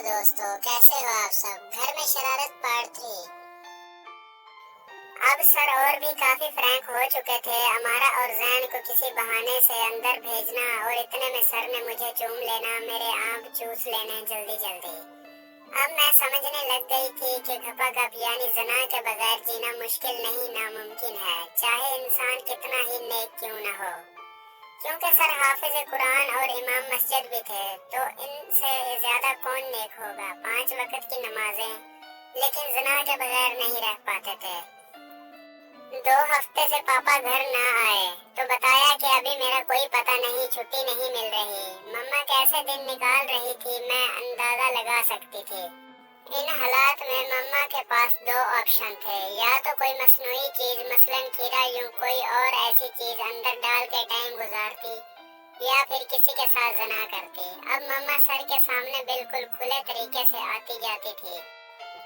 दोस्तों, कैसे हो आप सब। घर में शरारत पार्ट 3। अब सर और भी काफी फ्रैंक हो चुके थे। अमारा और जैन को किसी बहाने से अंदर भेजना और इतने में सर ने मुझे चूम लेना, मेरे आंख चूस लेने जल्दी जल्दी। अब मैं समझने लग गई थी कि घपाघप यानी ज़ना के बगैर जीना मुश्किल नहीं नामुमकिन है, चाहे इंसान कितना ही नेक क्यों न हो। क्योंकि सर हाफिज कुरान और इमाम मस्जिद भी थे, तो इनसे ज्यादा कौन नेक होगा। 5 वक्त की नमाजें लेकिन ज़ना के बगैर नहीं रह पाते थे। 2 हफ्ते से पापा घर ना आए तो बताया कि अभी मेरा कोई पता नहीं, छुट्टी नहीं मिल रही। मम्मा कैसे दिन निकाल रही थी मैं अंदाजा लगा सकती थी। इन हालात में मम्मा के पास 2 ऑप्शन थे, या तो कोई मसनूई चीज मसलन खीरा यूं कोई और ऐसी चीज अंदर डाल के टाइम गुजारती, या फिर किसी के साथ ज़ना करती। अब मम्मा सर के सामने बिल्कुल खुले तरीके से आती जाती थी,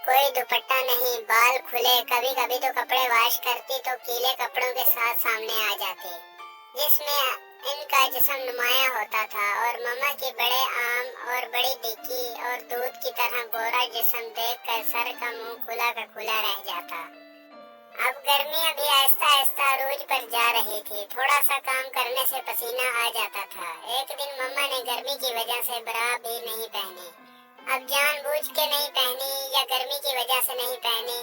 कोई दुपट्टा नहीं, बाल खुले। कभी कभी तो कपड़े वॉश करती तो गीले कपड़ों के साथ सामने आ जाती, जिसमें इनका जिस्म नुमाया होता था। और मम्मा की बड़े आम और बड़ी डिक्की और दूध की तरह गोरा जिस्म देखकर सर का मुंह खुला का खुला रह जाता। अब गर्मियां भी आहिस्ता आहिस्ता अरूज पर जा रही थी। थोड़ा सा काम करने से पसीना आ जाता था। एक दिन मम्मा ने गर्मी की वजह से ब्रा भी नहीं पहनी। अब जानबूझ के नहीं पहनी या गर्मी की वजह से नहीं पहनी,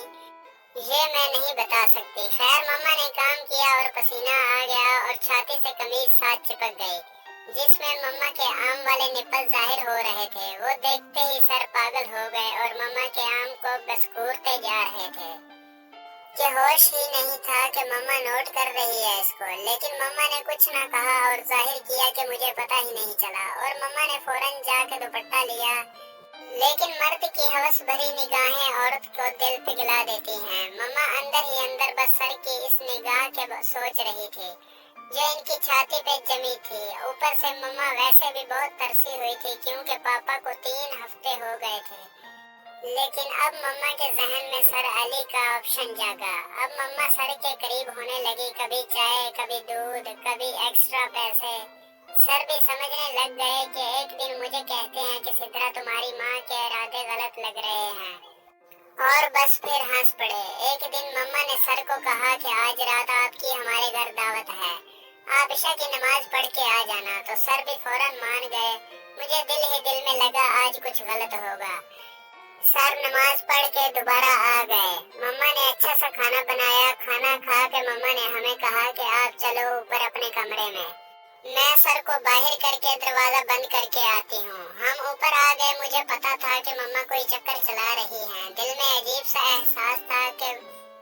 ये मैं नहीं बता सकती। खैर मम्मा ने काम किया और पसीना आ गया और छाती से कमीज साथ चिपक गई, जिसमें मम्मा के आम वाले निप्पल जाहिर हो रहे थे। वो देखते ही सर पागल हो गए और मम्मा के आम को बसकूरते जा रहे थे कि होश ही नहीं था कि मम्मा नोट कर रही है इसको। लेकिन मम्मा ने कुछ ना कहा और जाहिर किया कि मुझे पता ही नहीं चला। और मम्मा ने फौरन जाके दुपट्टा लिया। लेकिन मर्द की हवस भरी निगाहें औरत को दिल पिघला देती हैं। मम्मा अंदर ही अंदर बस सर की इस निगाह के सोच रही थी जो इनकी छाती पे जमी थी। ऊपर से मम्मा वैसे भी बहुत तरसी हुई थी, क्योंकि पापा को 3 हफ्ते हो गए थे। लेकिन अब मम्मा के जहन में सर अली का ऑप्शन जागा। अब मम्मा सर के करीब होने लगी, कभी चाय, कभी दूध, कभी एक्स्ट्रा पैसे। सर भी समझने लग गए कि एक दिन मुझे कहते हैं कि सिद्रा तुम्हारी माँ के इरादे गलत लग रहे हैं, और बस फिर हंस पड़े। एक दिन मम्मा ने सर को कहा कि आज रात आपकी हमारे घर दावत है, आप ईशा की नमाज पढ़ के आ जाना। तो सर भी फौरन मान गए। मुझे दिल ही दिल में लगा आज कुछ गलत होगा। सर नमाज पढ़ के दोबारा आ गए। मम्मा ने अच्छा सा खाना बनाया। खाना खा के मम्मा ने हमें कहा कि आप चलो ऊपर अपने कमरे में, मैं सर को बाहर करके दरवाजा बंद करके आती हूँ। हम ऊपर आ गए। मुझे पता था कि मम्मा कोई चक्कर चला रही हैं। दिल में अजीब सा एहसास था कि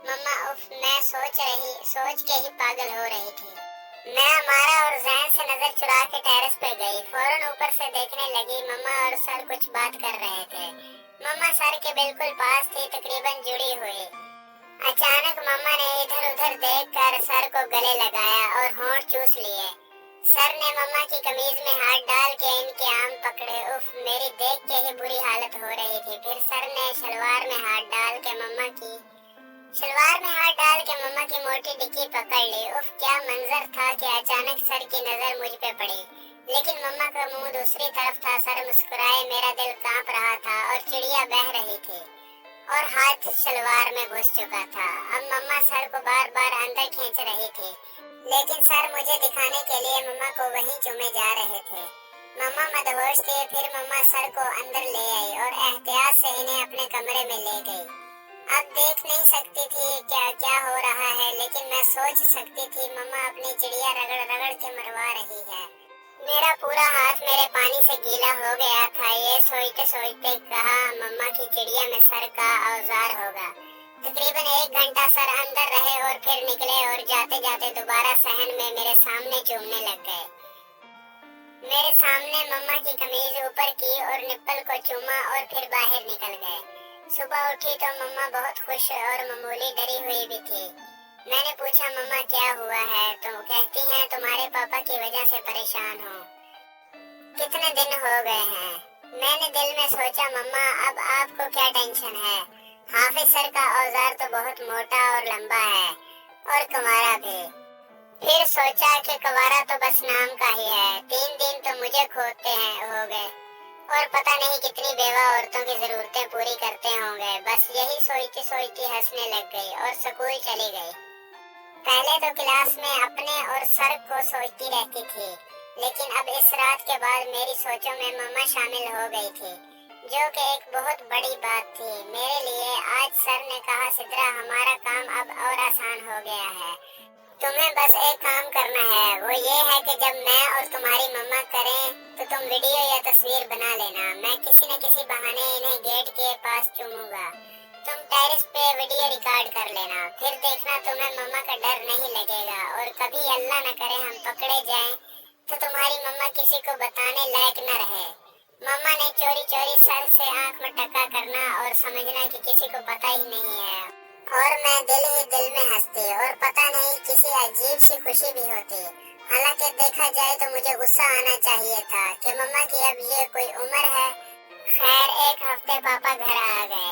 मम्मा उफ, मैं सोच के ही पागल हो रही थी। मैं अमारा और जैन से नजर चुरा के टेरेस पे गई। फौरन ऊपर से देखने लगी। मम्मा और सर कुछ बात कर रहे थे। मम्मा सर के बिल्कुल पास थी, तकरीबन जुड़ी हुई। अचानक मम्मा ने इधर उधर देखकर सर को गले लगाया और होंठ चूस लिए। सर ने मम्मा की कमीज में हाथ डाल के इनके आम पकड़े। उफ, मेरी देख के ही बुरी हालत हो रही थी। फिर सर ने शलवार में हाथ डाल के मम्मा की मोटी डिक्की पकड़ ली। उफ, क्या मंजर था कि अचानक सर की नजर मुझ पे पड़ी, लेकिन मम्मा का मुंह दूसरी तरफ था। सर मुस्कुराए। मेरा दिल कांप रहा था और चिड़िया बह रही थी और हाथ शलवार में घुस चुका था। अब मम्मा सर को बार बार अंदर खींच रही थी, लेकिन सर मुझे दिखाने के लिए मम्मा को वहीं चूमे जा रहे थे। मम्मा मदहोश थे। फिर मम्मा सर को अंदर ले आई और एहतियात से इन्हें अपने कमरे में ले गई। अब देख नहीं सकती थी क्या हो रहा है, लेकिन मैं सोच सकती थी मम्मा अपनी चिड़िया रगड़ रगड़ के मरवा रही है। मेरा पूरा हाथ मेरे पानी से गीला हो गया था। ये सोचते सोचते कहा मम्मा की चिड़िया में सर का औजार होगा। तकरीबन 1 घंटा सर अंदर रहे और फिर निकले और जाते जाते दोबारा सहन में मेरे सामने चूमने लग गए। मेरे सामने मम्मा की कमीज ऊपर की और निप्पल को चूमा और फिर बाहर निकल गए। सुबह उठी तो मम्मा बहुत खुश और मामूली डरी हुई भी थी। मैंने पूछा मम्मा क्या हुआ है, तो कहती हैं तुम्हारे पापा की वजह से परेशान हूँ, कितने दिन हो गए हैं। मैंने दिल में सोचा मम्मा अब आपको क्या टेंशन है, हाफिज सर का औजार तो बहुत मोटा और लंबा है और कुंवारा भी। फिर सोचा कि कुंवारा तो बस नाम का ही है, 3 दिन तो मुझे खोते हैं हो गए और पता नहीं कितनी बेवा औरतों की जरूरतें पूरी करते होंगे। बस यही सोचती सोचती हंसने लग गई और स्कूल चली गई। पहले तो क्लास में अपने और सर को सोचती रहती थी, लेकिन अब इस रात के बाद मेरी सोचों में मम्मा शामिल हो गई थी, जो कि एक बहुत बड़ी बात थी मेरे लिए। आज सर ने कहा, सिद्रा, हमारा काम अब और आसान हो गया है। तुम्हें बस एक काम करना है, वो ये है कि जब मैं और तुम्हारी मम्मा करें तो तुम वीडियो या तस्वीर बना लेना। मैं किसी न किसी बहाने इन्हें गेट के पास चूमूंगा। तुम टेरेस पे वीडियो रिकॉर्ड कर लेना, फिर देखना तुम्हें मम्मा का डर नहीं लगेगा। और कभी अल्लाह न करे हम पकड़े जाएं तो तुम्हारी मम्मा किसी को बताने लायक न रहे। मम्मा ने चोरी चोरी सर से आंख मटका करना और समझना कि किसी को पता ही नहीं है, और मैं दिल ही दिल में हंसती और पता नहीं किसी अजीब सी खुशी भी होती। हालांकि देखा जाए तो मुझे गुस्सा आना चाहिए था कि मम्मा की अब ये कोई उम्र है। खैर, एक हफ्ते पापा घर आ गए।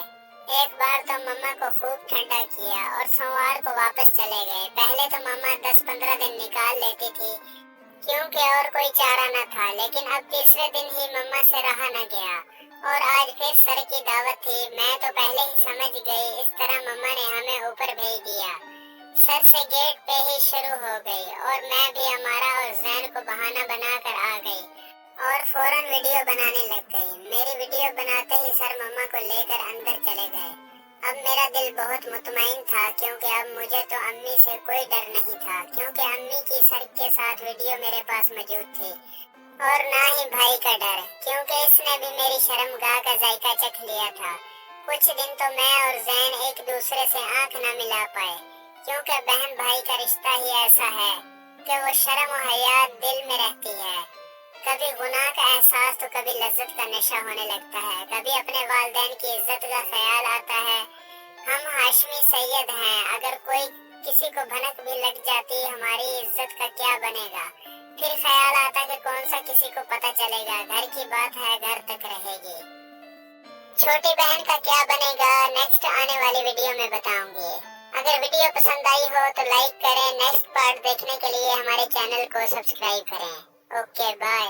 एक बार तो मम्मा को खूब ठंडा किया और सोमवार को वापस चले गए। पहले तो मम्मा 10-15 दिन निकाल लेती थी क्योंकि और कोई चारा न था, लेकिन अब तीसरे दिन ही मम्मा से रहा न गया और आज फिर सर की दावत थी। मैं तो पहले ही समझ गई, इस तरह मम्मा ने हमें ऊपर भेज दिया। सर से गेट पे ही शुरू हो गई और मैं भी अमारा और जैन को बहाना बनाकर आ गई और फौरन वीडियो बनाने लग गई। मेरी वीडियो बनाते ही सर मम्मा को लेकर अंदर चले गए। अब मेरा दिल बहुत मुतमईन था क्योंकि अब मुझे तो अम्मी से कोई डर नहीं था, क्योंकि अम्मी की सर के साथ वीडियो मेरे पास मौजूद थी। और ना ही भाई का डर, क्योंकि इसने भी मेरी शर्मगाह का जायका चख लिया था। कुछ दिन तो मैं और जैन एक दूसरे से आंख न मिला पाए, क्योंकि बहन भाई का रिश्ता ही ऐसा है कि वो शर्म और हया दिल में रहती है। कभी गुनाह का एहसास तो कभी लज्जत का नशा होने लगता है, कभी अपने वालिदैन की इज्जत का ख्याल आता है। हम हाशमी सैयद हैं, अगर कोई किसी को भनक भी लग जाती हमारी इज्जत का क्या बनेगा। फिर ख्याल आता कि कौन सा किसी को पता चलेगा। घर की बात है, घर तक रहेगी। छोटी बहन का क्या बनेगा, नेक्स्ट आने वाली वीडियो में बताऊंगी। अगर वीडियो पसंद आई हो तो लाइक करें। नेक्स्ट पार्ट देखने के लिए हमारे चैनल को सब्सक्राइब करें। Okay, bye.